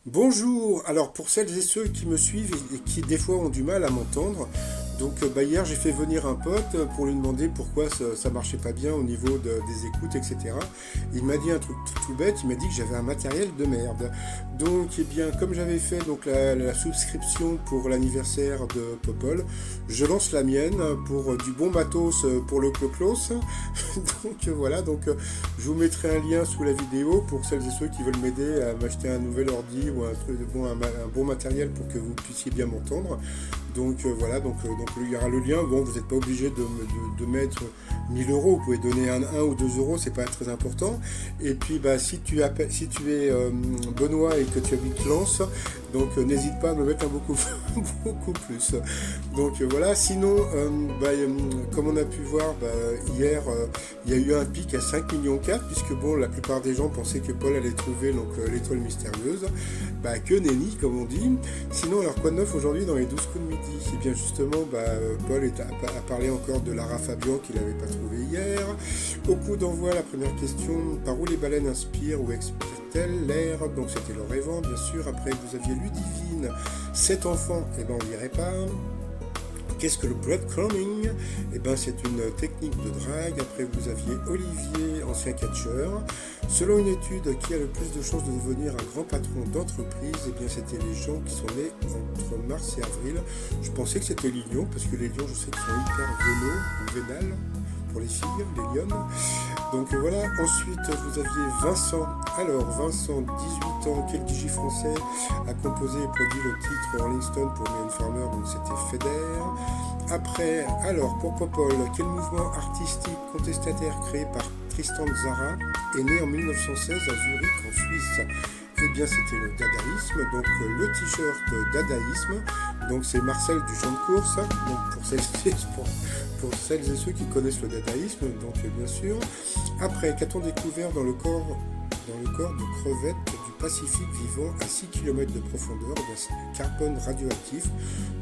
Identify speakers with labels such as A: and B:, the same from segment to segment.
A: Bonjour, alors pour celles et ceux qui me suivent et qui des fois ont du mal à m'entendre, donc hier j'ai fait venir un pote pour lui demander pourquoi ça marchait pas bien au niveau des écoutes, etc. Il m'a dit un truc tout bête, il m'a dit que j'avais un matériel de merde. Donc eh bien comme j'avais fait donc la souscription pour l'anniversaire de Popol, je lance la mienne pour du bon matos pour le Cloclos. Donc voilà, je vous mettrai un lien sous la vidéo pour celles et ceux qui veulent m'aider à m'acheter un nouvel ordi ou un truc de bon, un bon matériel pour que vous puissiez bien m'entendre. Donc il y aura le lien. Bon, vous n'êtes pas obligé de mettre 1000 euros, vous pouvez donner un ou 2 euros, c'est pas très important. Et puis bah, si tu es Benoît et que tu habites Lens, n'hésite pas à me mettre un beaucoup, beaucoup plus. Voilà, sinon, comme on a pu voir hier, il y a eu un pic à 5,4 millions, puisque bon, la plupart des gens pensaient que Paul allait trouver l'étoile mystérieuse. Bah, que nenni, comme on dit. Sinon, alors quoi de neuf aujourd'hui dans les 12 coups de midi? Et bien justement, Paul a parlé encore de Lara Fabian qu'il n'avait pas trouvé hier. Au coup d'envoi, la première question, par où les baleines inspirent ou expirent-elles l'air? Donc c'était leur Évent, bien sûr. Après, vous aviez Ludivine, 7 enfants, et ben on dirait pas. Qu'est-ce que le breadcrumbing? Eh ben, c'est une technique de drague. Après, vous aviez Olivier, ancien catcheur. Selon une étude, qui a le plus de chances de devenir un grand patron d'entreprise? Eh bien, c'était les gens qui sont nés entre mars et avril. Je pensais que c'était les lions, parce que les lions, je sais qu'ils sont hyper vénaux ou vénales pour les filles, les lionnes. Voilà, ensuite vous aviez Vincent. Alors Vincent, 18 ans, quel DJ français a composé et produit le titre Rolling Stone pour Mylène Farmer? Donc c'était Feder. Après, alors pour Popol, quel mouvement artistique contestataire créé par Tristan Tzara est né en 1916 à Zurich en Suisse? Eh bien c'était le dadaïsme, donc le t-shirt dadaïsme, donc c'est Marcel du champ de course, donc pour celles et ceux qui connaissent le dadaïsme, donc bien sûr. Après, qu'a-t-on découvert dans le corps de crevettes du Pacifique vivant à 6 km de profondeur? C'est carbone radioactif.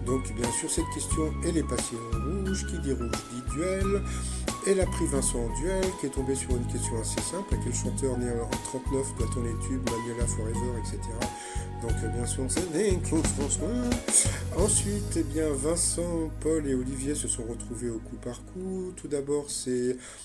A: Donc bien sûr cette question, elle est passée en rouge. Qui dit rouge dit duel. Elle a pris Vincent en duel, qui est tombé sur une question assez simple. À quel chanteur né en 39 doit-on les tubes Manuela Forever, etc. Bien sûr, c'est Claude François. Ensuite, Vincent, Paul et Olivier se sont retrouvés au coup par coup. Tout d'abord, c'est